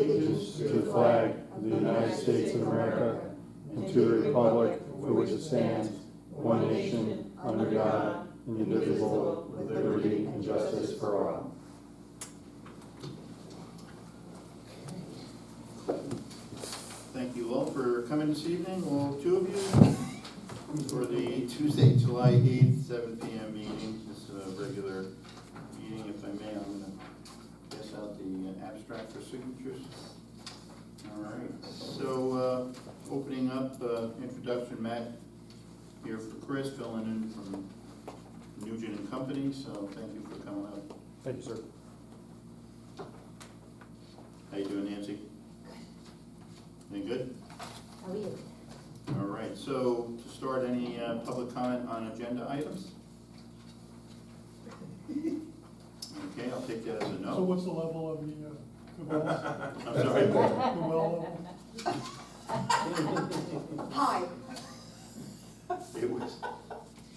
allegiance to the flag of the United States of America and to the republic for which it stands, one nation, under God, indivisible, with liberty and justice for all. Thank you all for coming this evening, all two of you, for the Tuesday, July 8th, 7 p.m. meeting. This is a regular meeting. If I may, I'm going to pass out the abstract for signatures. All right, so opening up, introduction, Matt here for Chris, filling in from Nugent and Company, so thank you for coming up. Thank you, sir. How you doing, Nancy? Any good? How are you? All right, so to start, any public comment on agenda items? Okay, I'll take that as a So no. what's the level of the wells? I'm sorry. The well level? Hi. It was,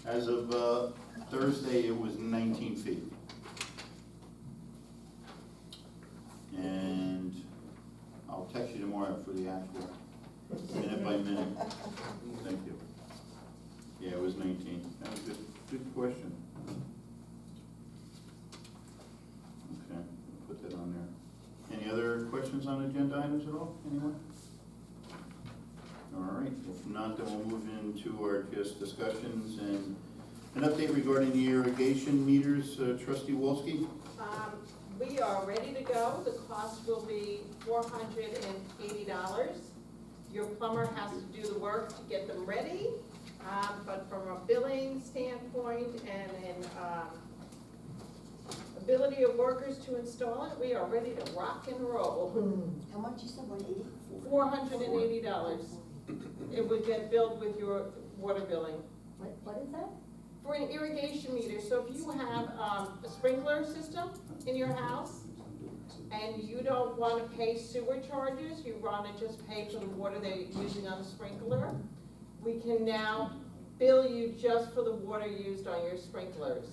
as of Thursday, it was 19 feet. And I'll text you tomorrow for the actual, minute by minute. Thank you. Yeah, it was 19. That was a good question. Okay, I'll put that on there. Any other questions on agenda items at all? Anyone? All right, if not, then we'll move into our just discussions and an update regarding the irrigation meters. Trustee Wolski? We are ready to go. The cost will be $480. Your plumber has to do the work to get them ready, but from a billing standpoint and an ability of workers to install it, we are ready to rock and roll. How much you said, 180? $480. It would get billed with your water billing. What is that? For an irrigation meter, so if you have a sprinkler system in your house and you don't want to pay sewer charges, you want to just pay for the water they're using on the sprinkler, we can now bill you just for the water used on your sprinklers.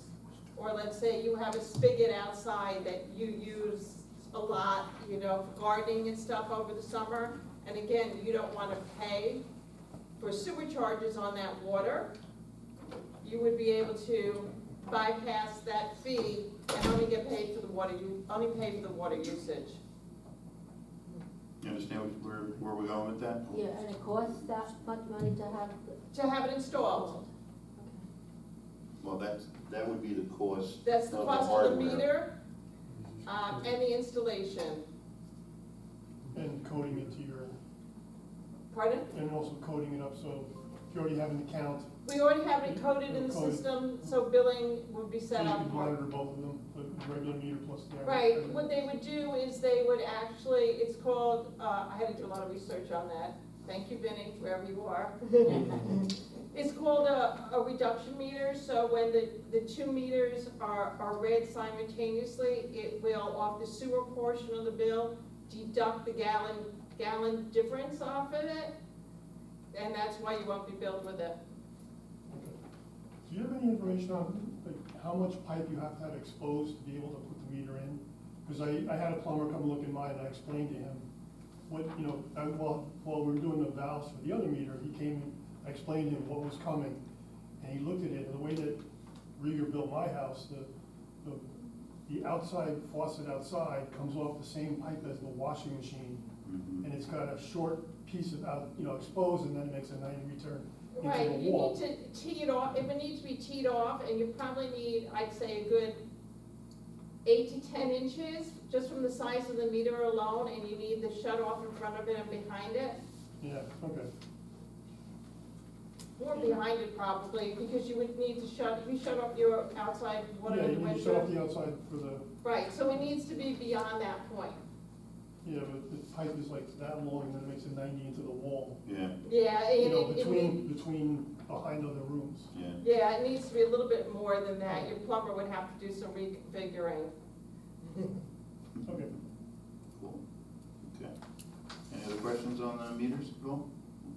Or let's say you have a spigot outside that you use a lot, you know, for gardening and stuff over the summer, and again, you don't want to pay for sewer charges on that water, you would be able to bypass that fee and only get paid for the water, only pay for the water usage. You understand where we're going with that? Yeah, and it costs that much money to have To have it installed. Well, that would be the cost. That's the of cost of the hardware. meter, and the installation. And coding it to your, Pardon? and also coding it up, so if you already have an account, We already have it coded in the Coded. system, so billing would be so set you up. can monitor both of them, the regular meter plus the. Right, what they would do is they would actually, it's called, I had to do a lot of research on that. Thank you, Vinnie, wherever you are. It's called a reduction meter, so when the two meters are read simultaneously, it will, off the sewer portion of the bill, deduct the gallon difference off of it, and that's why you won't be billed with it. Do you have any information on, like, how much pipe you have to have exposed to be able to put the meter in? Because I had a plumber come look in mine, and I explained to him what, you know, while we were doing the valves for the other meter, he came, I explained to him what was coming, and he looked at it, and the way that Rieger built my house, the outside faucet outside comes off the same pipe as the washing machine, Mhm. and it's got a short piece of, exposed, and then it makes a 90-degree turn into Right, the you wall. need to tee it off, if it needs to be teed off, and you probably need, I'd say, a good 8 to 10 inches, just from the size of the meter alone, and you need the shut off in front of it and behind it, Yeah, okay. or behind it probably, because you would need to shut off your outside water Yeah, in you the need to shut off winter. the outside for the, Right, so it needs to be beyond that point. yeah, but the pipe is like that long, and then it makes a 90 into the wall. Yeah, Yeah, You and know, it between behind other rooms. yeah. yeah, it needs to be a little bit more than that, your plumber would have to do some reconfiguring. Okay. Cool. Okay. Any other questions on the meters, Bill?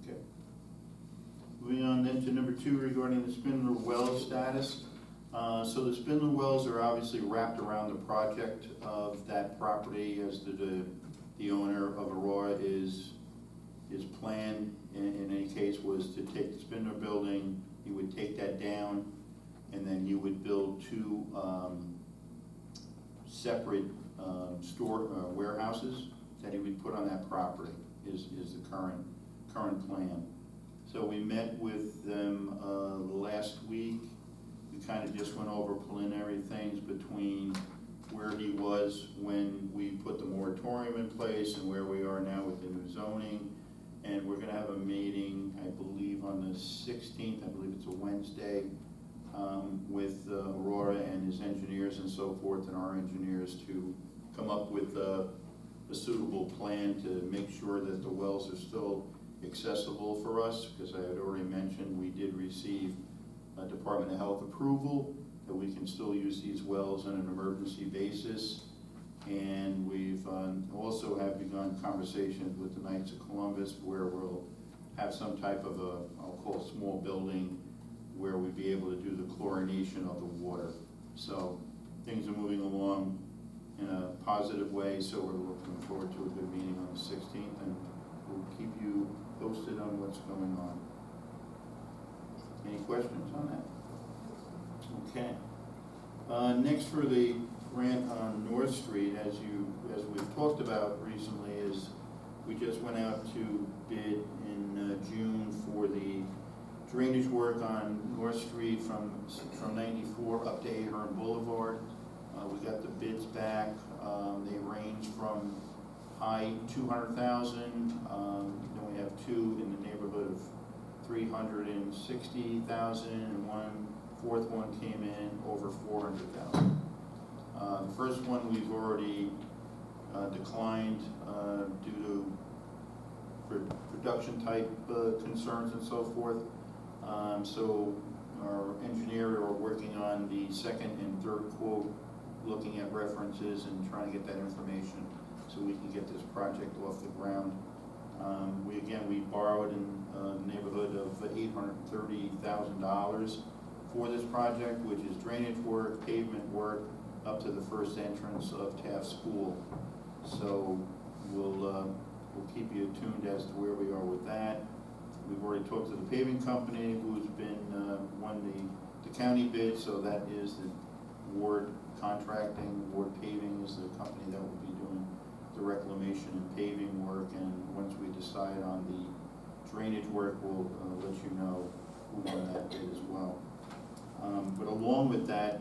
Okay. Moving on then to number 2 regarding the Spindler well status. So the Spindler wells are obviously wrapped around the project of that property as the the owner of Aurora his plan in any case was to take the Spindler building, he would take that down, and then he would build two separate warehouses that he would put on that property, is the current plan. So we met with them last week. We kind of just went over preliminary things between where he was when we put the moratorium in place and where we are now with the new zoning. And we're gonna have a meeting, I believe, on the 16th, I believe it's a Wednesday, with Aurora and his engineers and so forth, and our engineers to come up with a suitable plan to make sure that the wells are still accessible for us, because I had already mentioned we did receive a Department of Health approval that we can still use these wells on an emergency basis. And we've also have begun conversations with the Knights of Columbus, where we'll have some type of a, I'll call it small building, where we'd be able to do the chlorination of the water. So things are moving along in a positive way, so we're looking forward to a good meeting on the 16th, and we'll keep you posted on what's going on. Any questions on that? Okay. Next, for the grant on North Street, as we've talked about recently, is we just went out to bid in June for the drainage work on North Street from 94 up to Ahern Boulevard. We got the bids back. They range from high 200,000. Then we have two in the neighborhood of 360,000, and fourth one came in over 400,000. The first one we've already declined due to production type concerns and so forth. So our engineer are working on the second and third quote, looking at references and trying to get that information so we can get this project off the ground. We borrowed in the neighborhood of $830,000 for this project, which is drainage work, pavement work, up to the first entrance of Taft School. So we'll keep you tuned as to where we are with that. We've already talked to the paving company, who's been won the county bid, so that is the Ward Contracting. Ward Paving is the company that will be doing the reclamation and paving work, and once we decide on the drainage work, we'll let you know who won that bid as well. But along with that,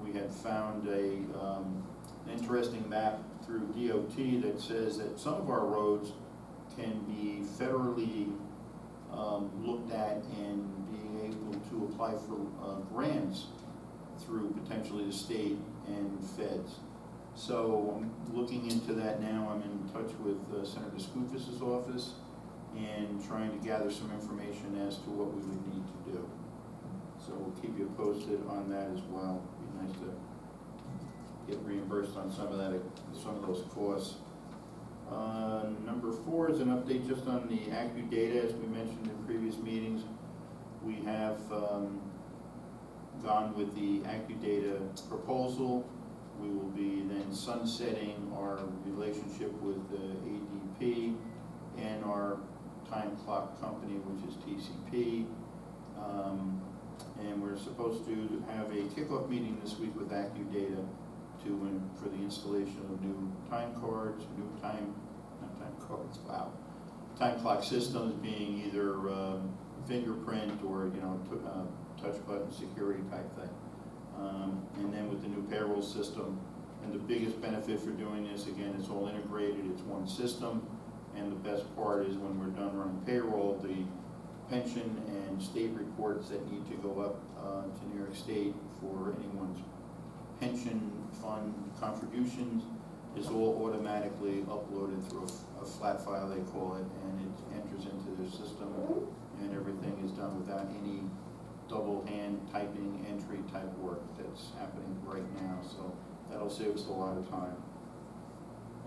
we had found an interesting map through DOT that says that some of our roads can be federally looked at and being able to apply for grants through potentially the state and feds. So I'm looking into that now. I'm in touch with Senator Skoufis's office and trying to gather some information as to what we would need to do. So we'll keep you posted on that as well. It'd be nice to get reimbursed on some of those costs. Number 4 is an update just on the AccuData. As we mentioned in previous meetings, we have gone with the AccuData proposal. We will be then sunsetting our relationship with the ADP and our time clock company, which is TCP. And we're supposed to have a kickoff meeting this week with AccuData for the installation of new time cards, time clock systems, being either fingerprint or touch button security type thing. And then with the new payroll system, and the biggest benefit for doing this, again, it's all integrated, it's one system, and the best part is when we're done running payroll, the pension and state reports that need to go up to New York State for anyone's pension fund contributions is all automatically uploaded through a flat file, they call it, and it enters into their system, and everything is done without any double hand typing entry type work that's happening right now. So that'll save us a lot of time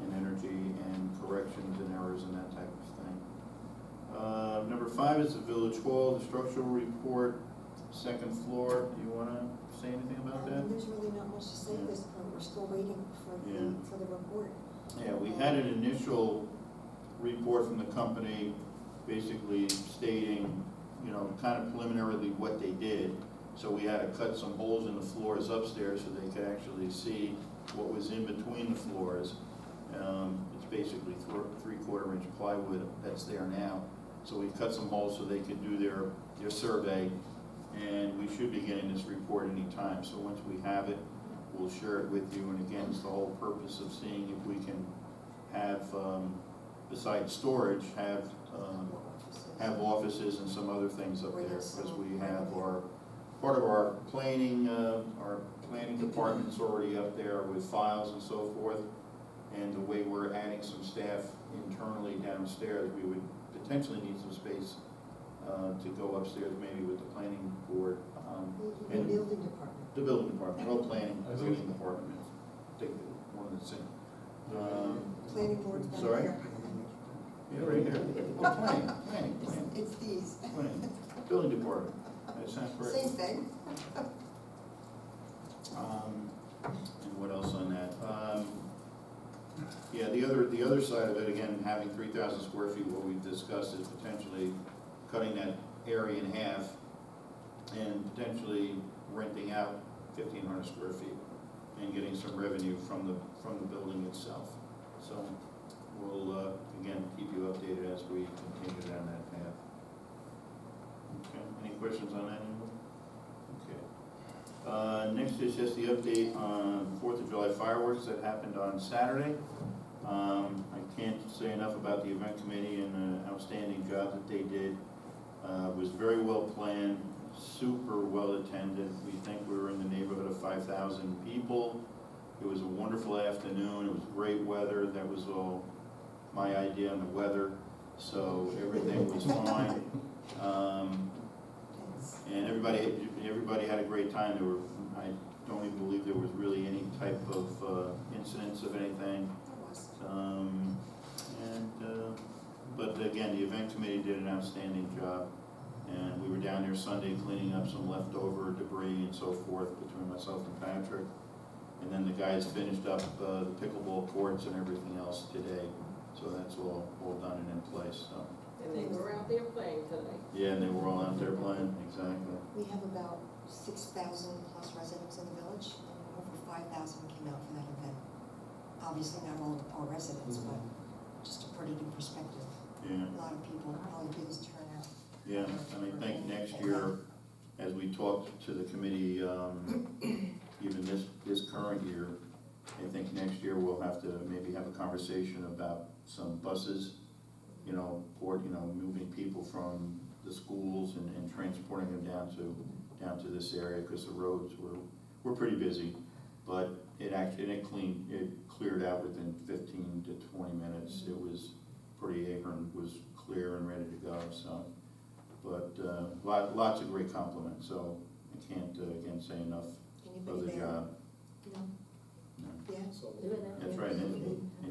and energy and corrections and errors and that type of thing. Number 5 is the Village Hall, the structural report, second floor. Do you want to say anything about that? There's really not much to say at this point. We're still waiting for the report. Yeah, we had an initial report from the company basically stating, you know, kind of preliminarily what they did. So we had to cut some holes in the floors upstairs so they could actually see what was in between the floors. It's basically 3/4 inch plywood that's there now. So we cut some holes so they could do their survey, and we should be getting this report anytime. So once we have it, we'll share it with you. And again, it's the whole purpose of seeing if we can have, besides storage, have offices and some other things up there, because we have part of our planning department's already up there with files and so forth. And the way we're adding some staff internally downstairs, we would potentially need some space to go upstairs, maybe with the planning board. The And building department. the building department, well, planning, building department, take one of the same. Planning board's back Sorry? here. Yeah, right here. Planning. It's these. Planning. Building department, that sounds correct. Same thing. And what else on that? Yeah, the other side of it, again, having 3,000 square feet, what we've discussed is potentially cutting that area in half and potentially renting out 1,500 square feet and getting some revenue from the building itself. So we'll, again, keep you updated as we continue down that path. Okay, any questions on that, anybody? Okay. Next is just the update on 4th of July fireworks that happened on Saturday. I can't say enough about the event committee and the outstanding job that they did. It was very well planned, super well attended. We think we were in the neighborhood of 5,000 people. It was a wonderful afternoon. It was great weather. That was all my idea on the weather, so everything was fine. And everybody had a great time. I don't even believe there was really any type of incidents of anything. But again, the event committee did an outstanding job, and we were down there Sunday cleaning up some leftover debris and so forth between myself and Patrick. And then the guys finished up the pickleball courts and everything else today, so that's all done and in place, so. And they were out there playing today. Yeah, and they were all out there playing, exactly. We have about 6,000 plus residents in the village, and over 5,000 came out for that event. Obviously not all our residents, but just to put it in perspective. Yeah. A lot of people, probably biggest turnout. Yeah, and I think next year, as we talked to the committee, even this current year, I think next year we'll have to maybe have a conversation about some buses, moving people from the schools and transporting them down to this area, because the roads were pretty busy, but it cleared out within 15 to 20 minutes. It was pretty, Akron was clear and ready to go, so. But lots of great compliments, so I can't, again, say enough of Anybody the there? job. No? No. Yeah? Doing that? That's right, and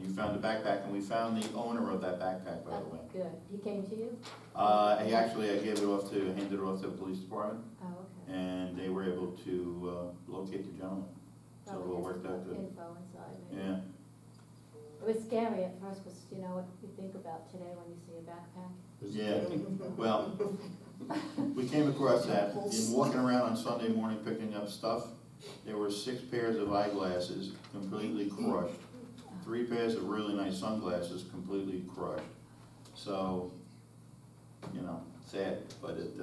you found the backpack, and we found the owner of that backpack, by the way. Oh, good. He came to you? I handed it off to the police department, Oh, okay. and they were able to locate the gentleman. So it all Probably worked has out good. info inside, maybe. Yeah, It was scary at first, because you know what you think about today when you see a backpack? yeah, well, we came across that, in walking around on Sunday morning picking up stuff, there were 6 pairs of eyeglasses completely crushed, 3 pairs of really nice sunglasses completely crushed. So, sad, but it,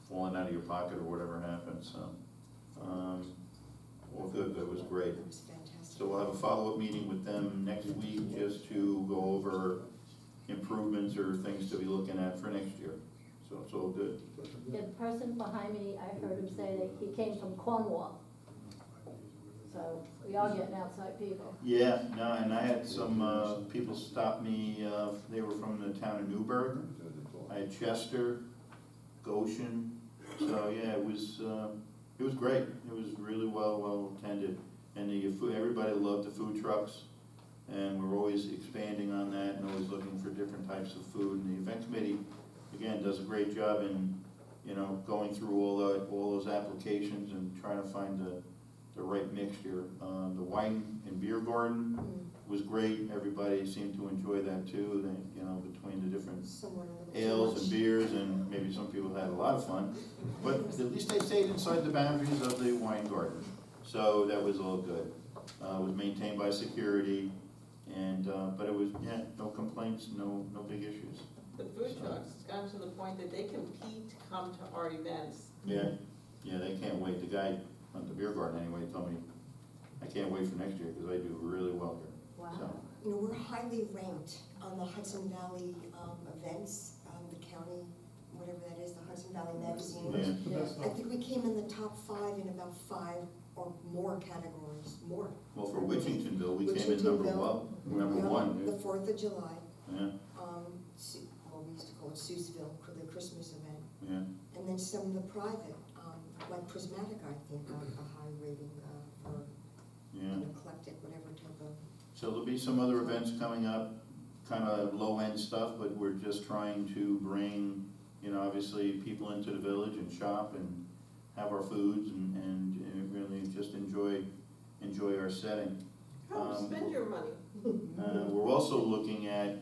falling out of your pocket or whatever happened, so. Well, good, it was great. It was fantastic. So we'll have a follow-up meeting with them next week just to go over improvements or things to be looking at for next year. So it's all good. The person behind me, I heard him say that he came from Cornwall. So we are getting outside people. Yeah, no, and I had some people stop me, they were from the town of Newburgh. I had Chester, Goshen, so yeah, it was great. It was really well attended. And everybody loved the food trucks, and we're always expanding on that and always looking for different types of food. And the event committee, again, does a great job in, going through all those applications and trying to find the right mixture. The wine and beer garden was great, everybody seemed to enjoy that too, they, you know, between the different Somewhere a little too ales much. and beers, and maybe some people had a lot of fun, but at least they stayed inside the boundaries of the wine garden, so that was all good. It was maintained by security, and, but it was, yeah, no complaints, no big issues. The food trucks, it's gotten to the point that they compete to come to our events. Yeah, they can't wait, the guy at the beer garden anyway told me, I can't wait for next year, because I do really well here, Wow. so. You know, we're highly ranked on the Hudson Valley events, the county, whatever that is, the Hudson Valley Magazine. Yeah. The best I think we came in the top 5 in about 5 or more categories, more. Well, for Witchingtonville, we came in Witchingtonville, number Yeah, one, The 4th of July, yeah, well, we used to call it Seussville for the Christmas event. yeah, And then some of the private, like Prismatic, I think, got a high rating for yeah. an eclectic, whatever type of. So there'll be some other events coming up, kind of low-end stuff, but we're just trying to bring, you know, obviously people into the village and shop and have our foods and really just enjoy our setting. How to spend your money? We're also looking at,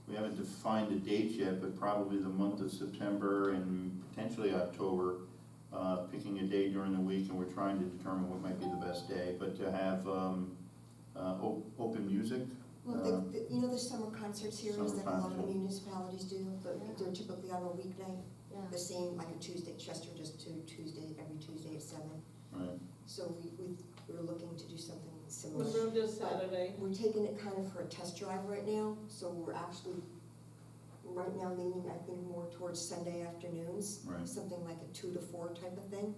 we haven't defined the dates yet, but probably the month of September and potentially October, picking a day during the week, and we're trying to determine what might be the best day, but to have open music. Well, you know the summer concert series Summer that a lot of the concert. municipalities do? They're typically on a weeknight, Yeah. the same, like a Tuesday, Chester just do Tuesday, every Tuesday at 7. Right, So we're looking to do something We similar. moved this Saturday. We're taking it kind of for a test drive right now, so we're actually, right now leaning, I think, more towards Sunday afternoons. Right. Something like a 2 to 4 type of thing,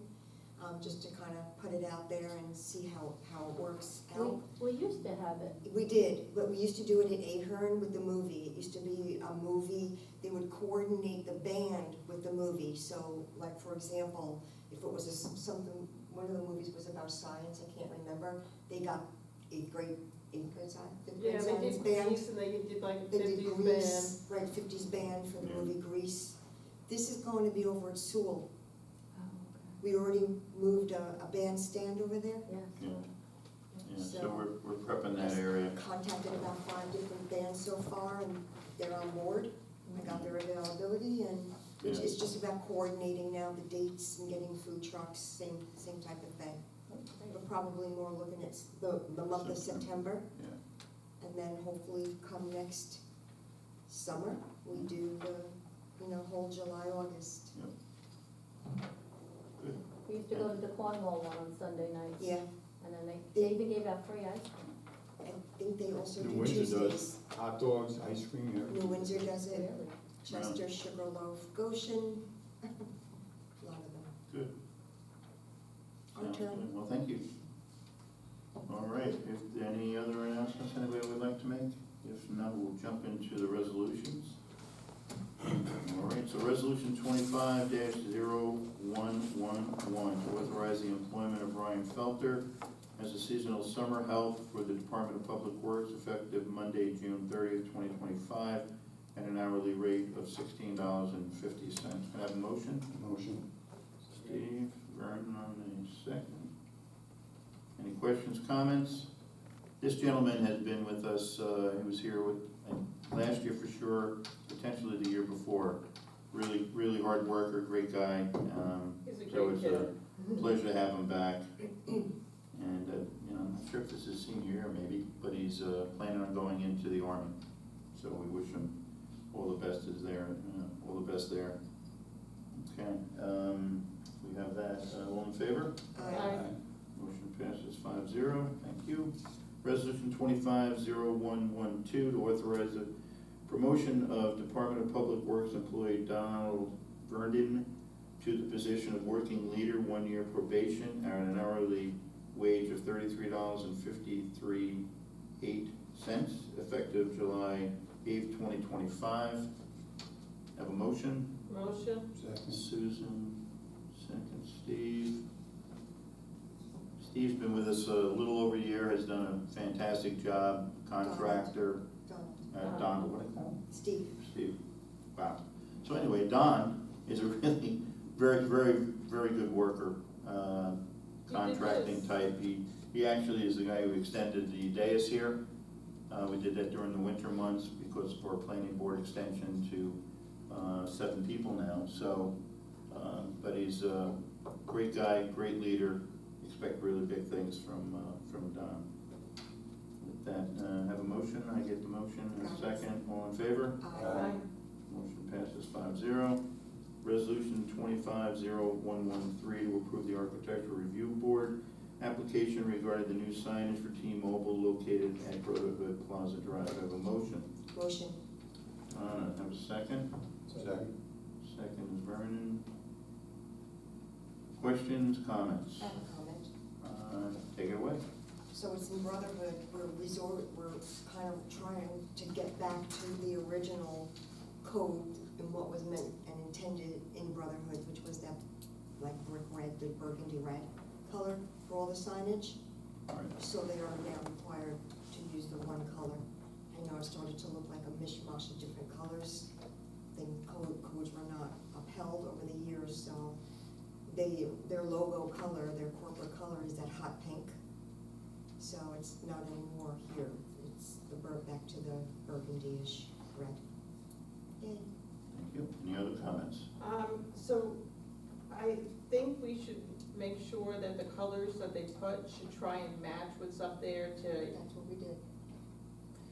just to kind of put it out there and see how it works out. We used to have it. We did, but we used to do it at Ahern with the movie. It used to be a movie, they would coordinate the band with the movie. So, like, for example, if it was something, one of the movies was about science, I can't remember, they got 8th grade science, 5th grade Yeah, they science did band. Grease and they did like a They did fifties band. Grease, right, 50s band for the Yeah. movie Grease. This is going to be over at Sewell. Oh, We already moved a bandstand over there. okay. yeah, Yeah. yeah, so we're prepping that area. Contacted about 5 different bands so far, and they're on board. I got their availability, and Yeah. it's just about coordinating now the dates and getting food trucks, same type of thing. We're probably more looking at the month of September, Yeah, and then hopefully come next summer, we do the, whole July, August. good. We used to go to the Cornwall one on Sunday nights. Yeah, And then they even gave out free ice cream. I think they also New do Windsor does. Tuesdays. Hot dogs, ice cream, everything. New Windsor does it, Really? Chester, Sugarloaf, Goshen, a lot of them. Good. Our Sounds turn. good. Well, thank you. All right, if any other announcements anybody would like to make? If not, we'll jump into the resolutions. All right, so resolution 25-0111, to authorize the employment of Ryan Felter as a seasonal summer help for the Department of Public Works effective Monday, June 30th, 2025, at an hourly rate of $16.50. Can I have a motion? Motion. Steve, Vernon on the second. Any questions, comments? This gentleman has been with us, he was here last year for sure, potentially the year before. Really, really hard worker, great guy. He's a So great it's kid. a pleasure to have him back. And, I'm not sure if this is senior year maybe, but he's planning on going into the Army. So we wish him all the best all the best there. Okay, we have that, all in favor? Aye. Motion passes 5-0, thank you. Resolution 25-0112, to authorize the promotion of Department of Public Works employee Donald Vernon to the position of working leader, 1-year probation, at an hourly wage of $33.538, effective July 8th, 2025. Have a motion? Motion? Second. Susan, second Steve. Steve's been with us a little over a year, has done a fantastic job, contractor, Donald, Don, what do I call him? Steve. Steve, wow. So anyway, Don is a really very, very, very good worker, contracting type. He actually is the guy who extended the dais here, We did that during the winter months because of our planning board extension to 7 people now, so, but he's a great guy, great leader, expect really big things from Don. With that, have a motion, I get the motion, and a second, all in favor? Aye. Motion passes 5-0. Resolution 25-0113 to approve the Architectural Review Board application regarding the new signage for T-Mobile located at Brotherhood Plaza Drive. I have a motion. Motion. Have a second? Second. Second is Vernon. Questions, comments? I have a comment. Take it away. So it's in Brotherhood, we're kind of trying to get back to the original code and what was meant and intended in Brotherhood, which was that like brick red, the burgundy red color for all the signage. All right. So they are now required to use the one color. I know it started to look like a mishmash of different colors. Then codes were not upheld over the years, so their logo color, their corporate color is that hot pink. So it's not anymore here. It's back to the burgundy-ish red. Yay. Thank you. Any other comments? So I think we should make sure that the colors that they put should try and match what's up there to That's what we did.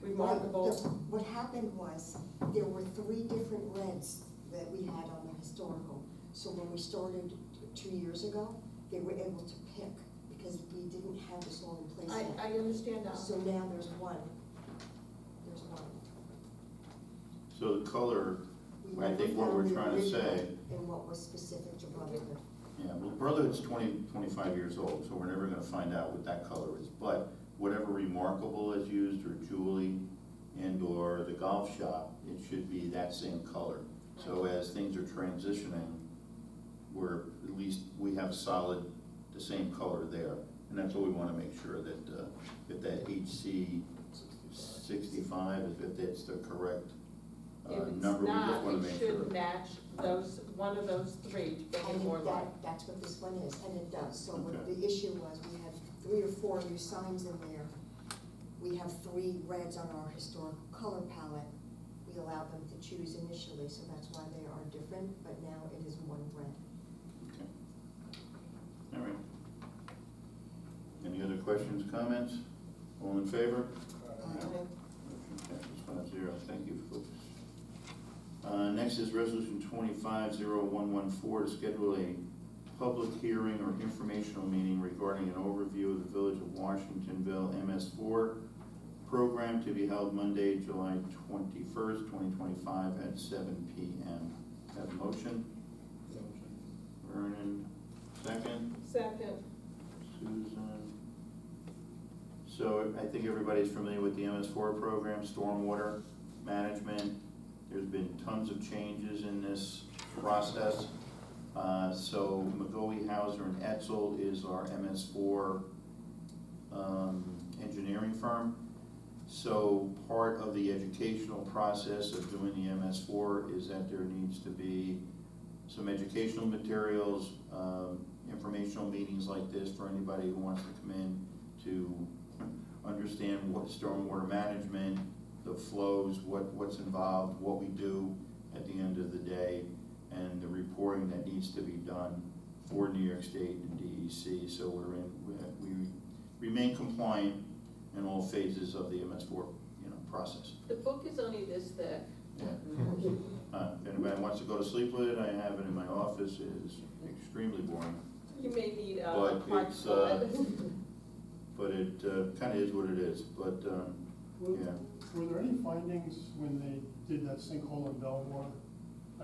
remarkable. What happened was, there were 3 different reds that we had on the historical. So when we started 2 years ago, they were able to pick, because we didn't have this all in place yet. I understand that. So now there's one. There's one. So the color, We I never think what found we're the trying to say, original and what was specific to Brotherhood. yeah, well, Brotherhood's 25 years old, so we're never gonna find out what that color is. But whatever Remarkable is used, or Julie, and/or the golf shop, it should be that same color. So as things are transitioning, at least we have solid, the same color there. And that's what we wanna make sure that, if that HC 65, if it's the correct If it's number, we just not, wanna it make sure. should match one of those 3 to bring it more light. That's what this one is, and it does. So what Okay. the issue was, we had 3 or 4 new signs in there. We have 3 reds on our historical color palette. We allowed them to choose initially, so that's why they are different, but now it is one red. Okay. All right. Any other questions, comments? All in favor? Motion passes 5-0. Thank you, folks. Next is Resolution 25-0114 to schedule a public hearing or informational meeting regarding an overview of the Village of Washingtonville MS4 program to be held Monday, July 21st, 2025 at 7 p.m. Have a motion? Vernon, second. Second. Susan. So I think everybody's familiar with the MS4 program, stormwater management. There's been tons of changes in this process. So McGoey, Hauser, and Etzel is our MS4 engineering firm. So part of the educational process of doing the MS4 is that there needs to be some educational materials, informational meetings like this for anybody who wants to come in to understand what stormwater management, the flows, what's involved, what we do at the end of the day, and the reporting that needs to be done for New York State and DEC. So we remain compliant in all phases of the MS4, process. The book is only this thick. Yeah. If anybody wants to go to sleep with it, I have it in my office. It is extremely boring, You may need a But hard it's, bullet. but it kind of is what it is. But yeah. Were there any findings when they did that sinkhole in Belmore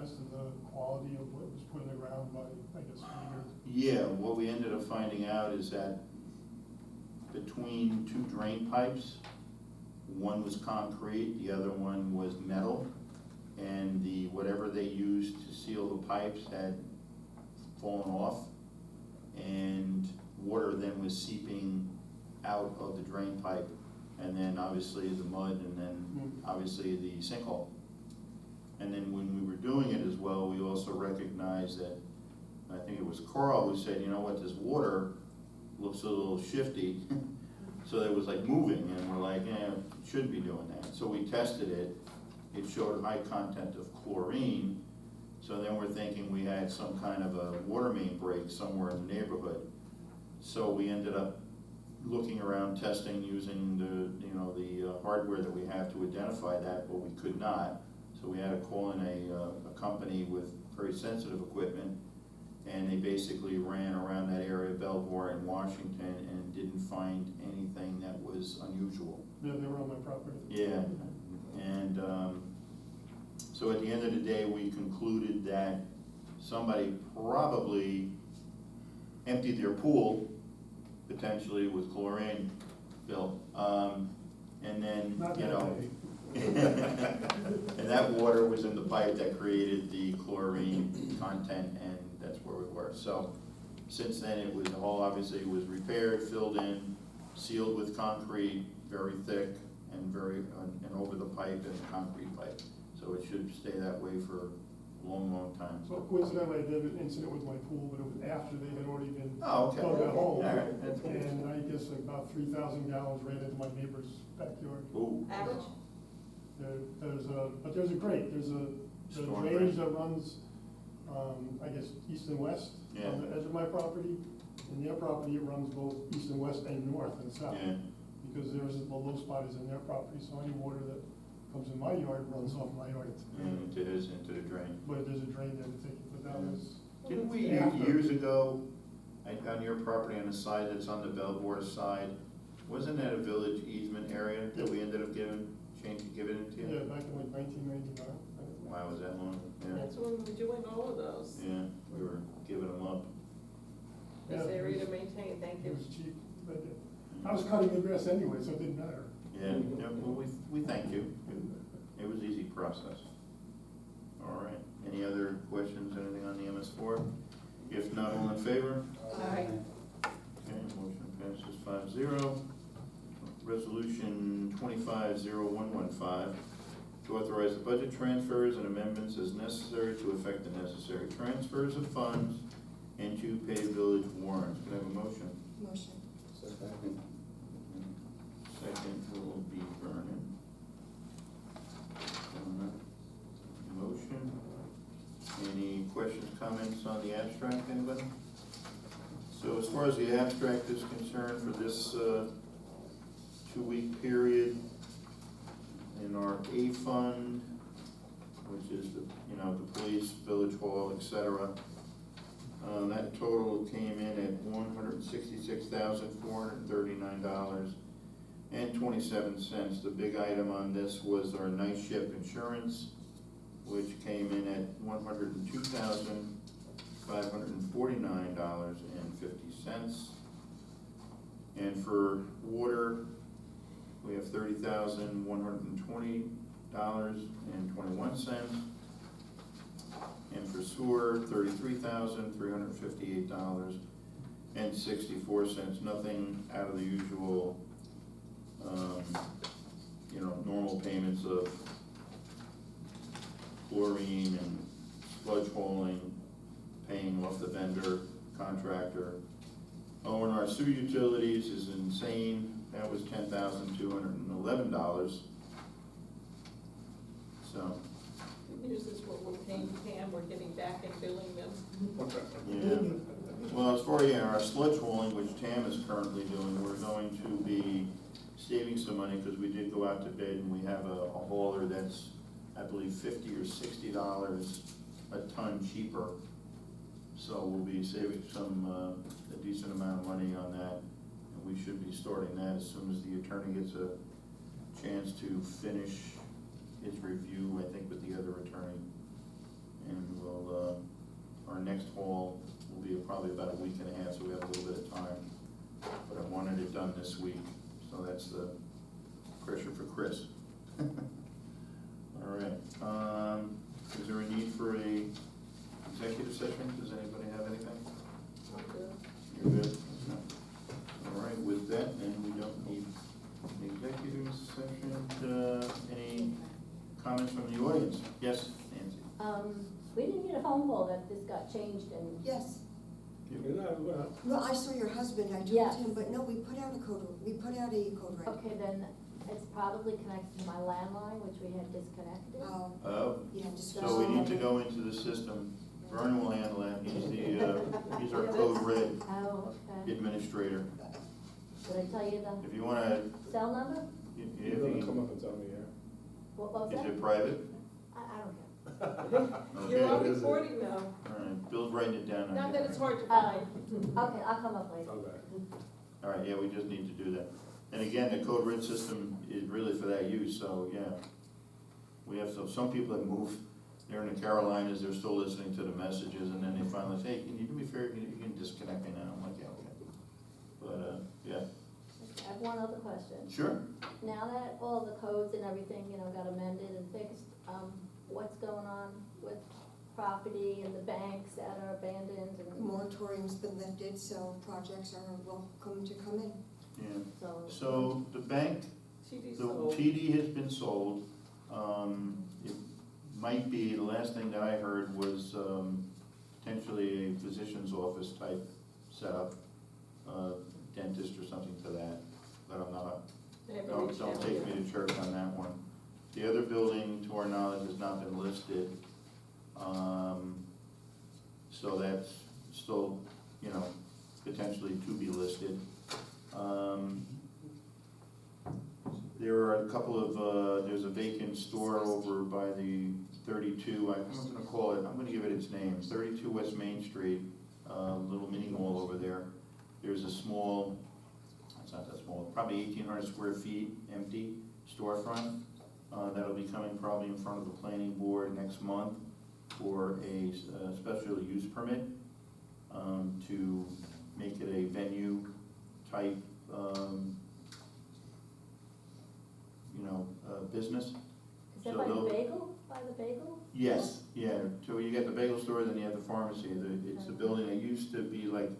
as to the quality of what was put in the ground by, I guess, meters? Yeah, what we ended up finding out is that between 2 drain pipes, one was concrete, the other one was metal, and whatever they used to seal the pipes had fallen off, and water then was seeping out of the drain pipe, and then obviously the mud, and then obviously the sinkhole. And then when we were doing it as well, we also recognized that, I think it was Carl who said, you know what, this water looks a little shifty. So it was like moving, and we're like, shouldn't be doing that. So we tested it, it showed high content of chlorine, so then we're thinking we had some kind of a water main break somewhere in the neighborhood. So we ended up looking around, testing, using the hardware that we have to identify that, but we could not. So we had to call in a company with very sensitive equipment, and they basically ran around that area, Belvoir and Washington, and didn't find anything that was unusual. Yeah, they were on my property. Yeah, and so at the end of the day, we concluded that somebody probably emptied their pool, potentially with chlorine, Bill, and then, Not you that know. day. And that water was in the pipe that created the chlorine content, and that's where we were. So since then, it was obviously was repaired, filled in, sealed with concrete, very thick, and and over the pipe and the concrete pipe. So it should stay that way for a long, long time. So coincidentally, I did an incident with my pool, but it was after they had already been Oh, okay. dug that hole. All right, that's good. And I guess like about 3,000 gallons ran into my neighbor's backyard. Ooh, Average? But there's a grate, there's a Storm drainage drain. that runs, I guess, east and west Yeah. on the edge of my property. In their property, it runs both east and west and north and south. yeah, Because there's, the low spot is in their property, so any water that comes in my yard runs off my yard. and into the drain. But there's a drain there to take it, but that was, Didn't we, After. years ago, on your property on the side that's on the Belvoir side, wasn't that a village easement area that we ended up giving it to yeah, you? back in like 1999. Wow, was that long? Yeah, That's when we were doing all of those. yeah, we were giving them up. This Yeah, area it to maintain, thank It you. was cheap, but I was cutting the grass anyway, so it didn't matter. Yeah, yeah, well, we thank you. It was easy process. All right, any other questions, anything on the MS4? If not, all in favor? Aye. Okay, motion passes 5-0. Resolution 25-0115, to authorize the budget transfers and amendments as necessary to effect the necessary transfers of funds and to pay village warrants. Can I have a motion? Motion. Second will be Vernon. Motion. Any questions, comments on the abstract, anybody? So as far as the abstract is concerned, for this 2-week period, in our A fund, which is the police, village hall, et cetera, that total came in at $166,439.27. The big item on this was our night shift insurance, which came in at $102,549.50. And for water, we have $30,120.21. And for sewer, $33,358.64. Nothing out of the usual, normal payments of chlorine and sludge hauling, paying off the vendor, contractor. Oh, and our sewer utilities is insane. That was $10,211. So, Good news is what we're paying Pam, we're getting back and billing them. yeah. Well, as far as our sludge hauling, which TAM is currently doing, we're going to be saving some money because we did go out to bid and we have a hauler that's, I believe, $50 or $60 a ton cheaper. So we'll be saving a decent amount of money on that. And we should be starting that as soon as the attorney gets a chance to finish his review, I think, with the other attorney. And we'll, our next haul will be probably about a week and a half, so we have a little bit of time. But I wanted it done this week, so that's the pressure for Chris. All right, is there a need for a executive session? Does anybody have anything? You're good? All right, with that, then we don't need an executive session. Any comments from the audience? Yes, Nancy? We didn't get a phone call that this got changed and, Yes, Well, I saw your husband, I Yes. told him, but no, we put out a code red. Okay, then it's probably connected to my landline, which we had disconnected. Oh, You have to. so we need to go into the system. Vern will handle that. He's our code red Oh, okay. administrator. Did I tell you If the you wanna, cell number? if you, up and tell me, yeah. What was is that? it private? I don't care. You're on Okay. recording now, All right, Bill's writing it down. on not here. that it's hard to Oh, find. okay, I'll come up later. All right, yeah, we just need to do that. And again, the code red system is really for that use, so, yeah. We have some people that move, they're in the Carolinas, they're still listening to the messages, and then they finally say, hey, can you do me a favor, you can disconnect me now? I'm like, yeah, okay. But, yeah, I have one other question. sure. Now that all the codes and everything, got amended and fixed, what's going on with property and the banks that are abandoned The and moratorium's been lifted, so projects are welcome to come in. Yeah, so? so the bank, TD the sold. TD has been sold. It might be, the last thing that I heard was, potentially a physician's office type setup, dentist or something to that, but I'm not, They haven't don't reached out take yet. me to church on that one. The other building, to our knowledge, has not been listed, so that's still, potentially to be listed. There are a couple of, there's a vacant store over by the 32, I'm gonna call it, I'm gonna give it its name, 32 West Main Street, little mini mall over there. There's a small, it's not that small, probably 1,800 square feet, empty storefront. That'll be coming probably in front of the planning board next month for a special use permit, to make it a venue type, business. Is that So by the they'll- bagel, by the bagel? Yes, yeah, so you get the bagel store, then you have the pharmacy. It's a building that used to be like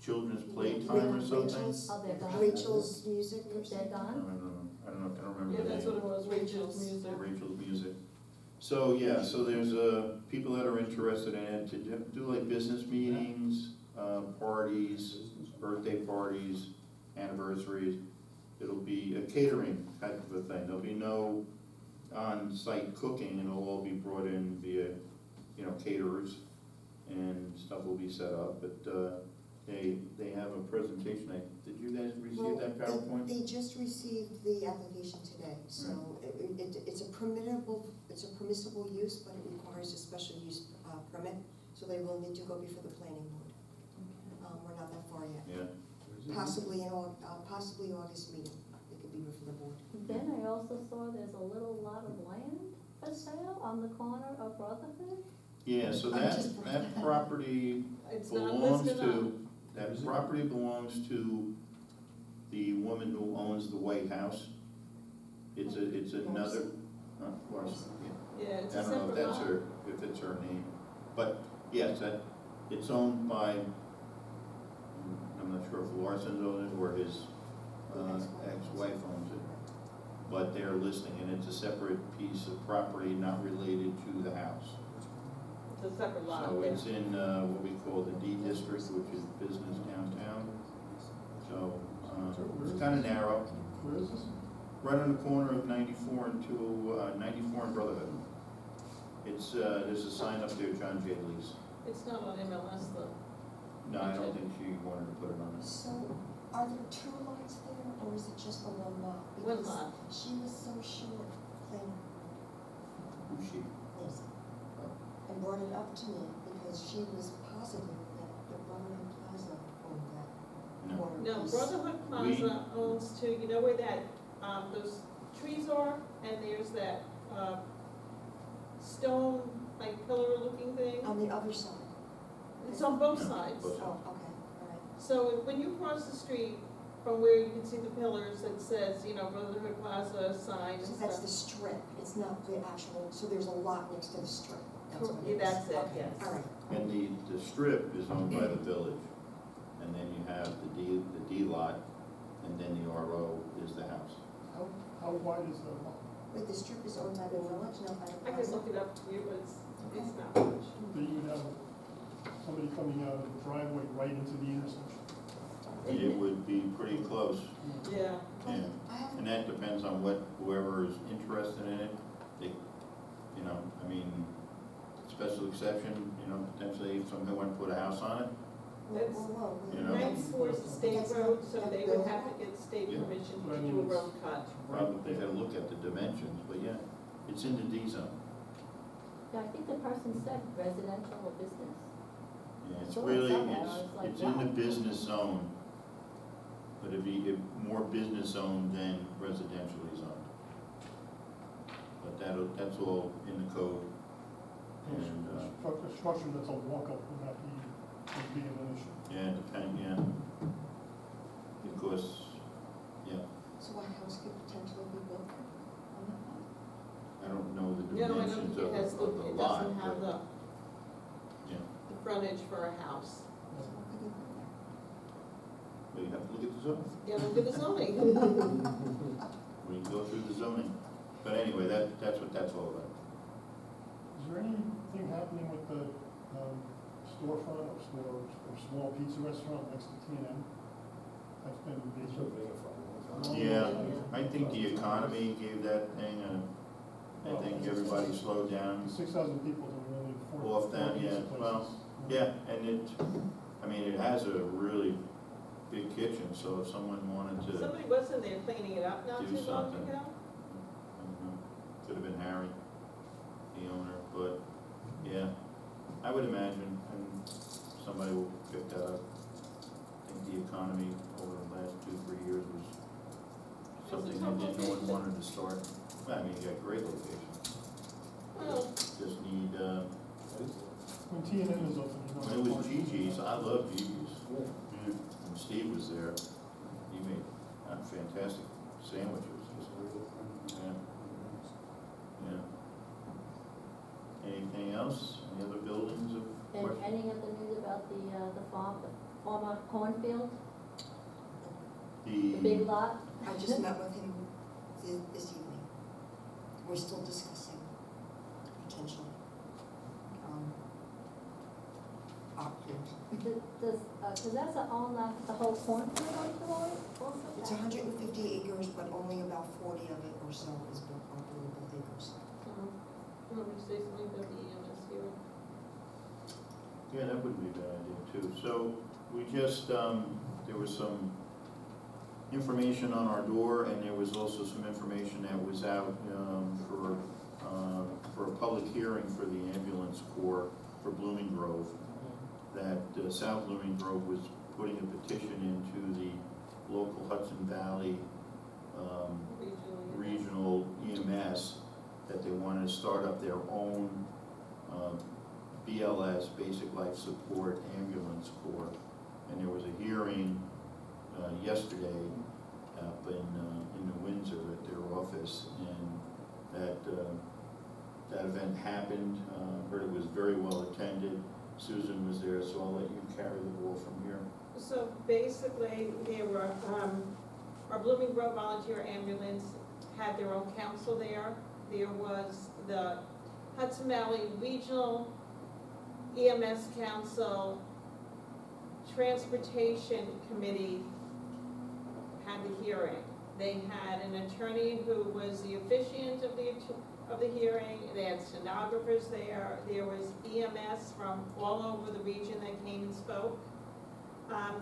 children's playtime or something. Oh, they're gone? Rachel's Music or They're something. I gone? don't know, I don't remember Yeah, the that's name. what it was, Rachel's Music. Rachel's Music. So, yeah, so there's, people that are interested in it to do like business meetings, parties, birthday parties, anniversaries. It'll be a catering type of a thing. There'll be no on-site cooking, it'll all be brought in via, caterers, and stuff will be set up, but, they have a presentation. Did you guys receive that Well, PowerPoint? they just received the application today, so it's a permissible use, but it requires a special use permit, so they will need to go before the planning board. We're not that far yet. Yeah, Possibly August meeting, it could be before the board. Then I also saw there's a little lot of land for sale on the corner of Rutherford. yeah, so that property It's not belongs listed on. that property belongs to the woman who owns the White House. It's another, Larson, yeah. Yeah, it's I a don't know if separate that's lot. if it's her name, but yes, it's owned by, I'm not sure if Larson's owns it or his ex-wife owns it. But they're listing it, it's a separate piece of property not related to the house. It's a separate lot. So yeah. it's in what we call the D district, which is business downtown. So it's kind of narrow, Where is this? right on the corner of 94 and 94 and Brotherhood. It's, there's a sign up there, John J. Lee's. It's not on MLS though. No, I don't think she wanted to put it on it. So, are there two lots there, or is it just the one lot? One Because lot. she was so short, planning Who's she? this, and brought it up to me, because she was positive that the Brotherhood Plaza owned that No. corner No, piece. Brotherhood Plaza owns two, you know where that, those trees are, and there's that, stone, like pillar looking thing? On the other side. It's on both No, sides. both. Oh, okay, all right. So when you cross the street from where you can see the pillars that says, Brotherhood Plaza sign and So that's the stuff. strip, it's not the actual, so there's a lot next to the strip. That's what Yeah, it is. that's it, Okay, yes. all right. And the strip is owned by the village. And then you have the D lot, and then the RO is the house. How wide is the lot? Wait, the strip is owned by the village, not by the I can plaza? look it up for you, but it's not much. That you would have somebody coming out of the driveway right into the intersection. It would be pretty close, Yeah. yeah. I have, And that depends on what, whoever is interested in it, they, you know, I mean, special exception, you know, potentially if somebody wanted to put a house on it, That's- You know? 94 is a state road, so they would have to get state Yeah. permission But I to mean, do a it's- road cut. probably they gotta look at the dimensions, but yeah, it's in the D zone. Yeah, I think the person said residential or business. Yeah, it's Sure, really, somehow, it's like, it's in the wow. business zone, but it'd be more business zone than residentially zoned. But that's all in the code, and, A structure that's a walk-up would not be an issue. yeah, yeah. Because, yeah, so a house could potentially be built on that lot? I don't know the Yeah, no, I don't dimensions think of it has, of the- the it lot, doesn't have but, the yeah, frontage for a house. So what could they put there? but you have to look at the zone. Yeah, look at the zoning. We can go through the zoning, but anyway, that's what that's all about. Is there anything happening with the storefront or small pizza restaurant next to T&M? That's been big. Yeah, I think the economy gave that thing I think everybody slowed down 6,000 people don't really afford. off that, pizza yeah, places. well, yeah, and it has a really big kitchen, so if someone wanted to, I Somebody was in there cleaning it up not Do too long something. ago. don't know, could have been Harry, the owner, but, yeah, I would imagine, and somebody will pick that up. I think the economy over the last 2-3 years was something tough that no one location. wanted to start. Well, I mean, you got great locations, Well, just need, When T&M is open, you know. when it was Gigi's, I love Gigi's. Yeah. When Steve was there, he made fantastic sandwiches. Yeah. Yeah. Anything else? Any other buildings of And questions? any of the news about the former cornfield, the big lot? I just met with him this evening. We're still discussing potential options. Does, cause that's a own lot, the whole cornfield on Deloitte also? It's 150 acres, but only about 40 of it or so is built on buildable acres. you want me to say something about the EMS here? Yeah, that would be a bad idea too. So we just, there was some information on our door, and there was also some information that was out for a public hearing for the ambulance corps for Blooming Grove, that South Blooming Grove was putting a petition into the local Hudson Valley regional EMS, that they wanted to start up their own BLS, Basic Life Support Ambulance Corps. And there was a hearing yesterday up in New Windsor at their office, and that event happened. Heard it was very well attended. Susan was there, so I'll let you carry the ball from here. So basically, there were, our Blooming Grove Volunteer Ambulance had their own council there. There was the Hudson Valley Regional EMS Council, Transportation Committee had the hearing. They had an attorney who was the officiant of the hearing. They had stenographers there. There was EMS from all over the region that came and spoke.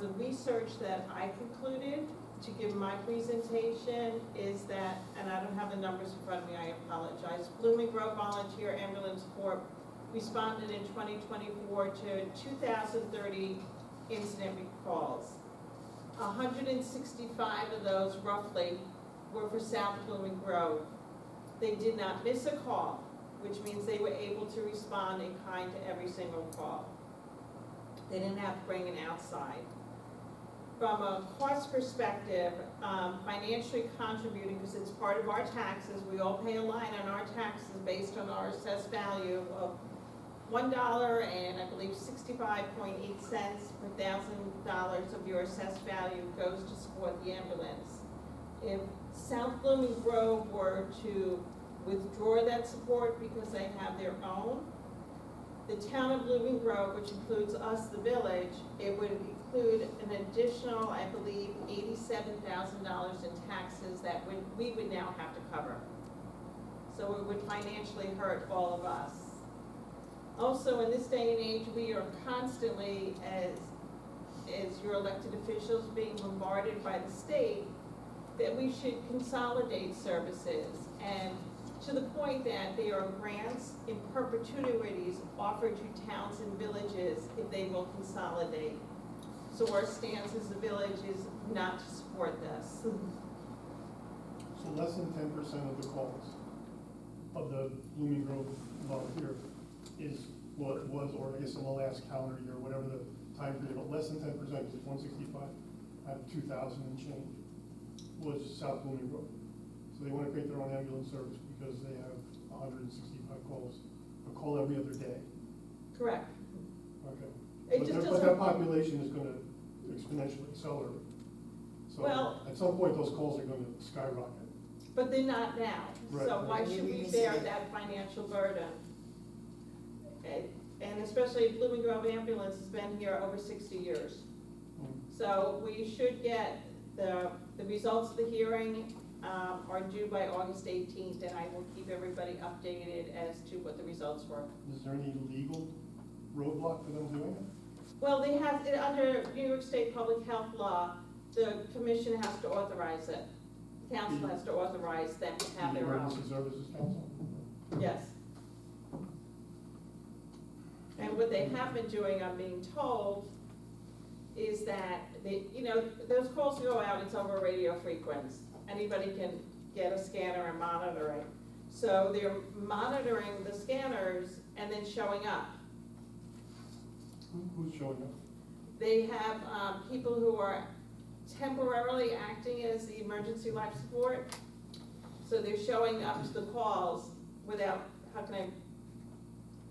The research that I concluded to give my presentation is that, and I don't have the numbers in front of me, I apologize. Blooming Grove Volunteer Ambulance Corps responded in 2024 to 2,030 incident calls. 165 of those roughly were for South Blooming Grove. They did not miss a call, which means they were able to respond in kind to every single call. They didn't have to bring an outside. From a cost perspective, financially contributing, because it's part of our taxes, we all pay a line on our taxes based on our assessed value of $1 and I believe 65.8 cents per $1,000 of your assessed value goes to support the ambulance. If South Blooming Grove were to withdraw that support because they have their own, the town of Blooming Grove, which includes us, the village, it would include an additional, I believe, $87,000 in taxes that we would now have to cover. So it would financially hurt all of us. Also, in this day and age, we are constantly, as your elected officials, being bombarded by the state, that we should consolidate services, and to the point that there are grants in perpetuities offered to towns and villages if they will consolidate. So our stance as a village is not to support this. So less than 10% of the calls of the Blooming Grove volunteer is what it was, or I guess in the last calendar year, whatever the time period, but less than 10%, because it's 165 out of 2,000 and change, was South Blooming Grove. So they want to create their own ambulance service because they have 165 calls, a call every other day. Correct. Okay. It But just that doesn't, population is going to exponentially accelerate. So Well- at some point, those calls are going to skyrocket. but they're not now. Right. So why should we bear that financial burden? And especially Blooming Grove Ambulance has been here over 60 years. So we should get the results of the hearing are due by August 18th, and I will keep everybody updated as to what the results were. Is there any legal roadblock for them doing it? Well, they have, under New York State Public Health Law, the commission has to authorize it. The council has to authorize them to have The their own. Emergency Services Council? Yes. And what they have been doing, I'm being told, is that they, those calls go out, it's over radio frequency. Anybody can get a scanner and monitor it. So they're monitoring the scanners and then showing up. Who's showing up? They have people who are temporarily acting as the emergency life support. So they're showing up to the calls without, how can I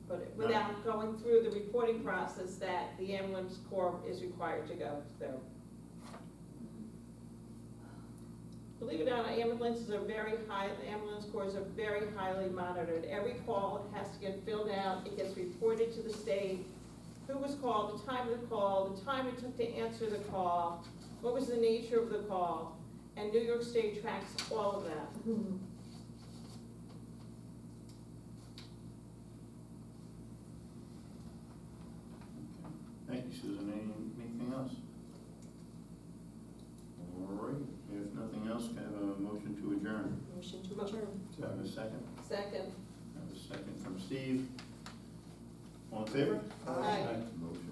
put it, without going through the reporting process that the ambulance corps is required to go through. Believe it or not, ambulance corps are very highly monitored. Every call has to get filled out, it gets reported to the state, who was called, the time of the call, the time it took to answer the call, what was the nature of the call, and New York State tracks all of that. Thank you, Susan. Anything else? All right, if nothing else, can I have a motion to adjourn? Motion to adjourn. Do I have a second? Second. I have a second from Steve. All in favor? Aye. Motion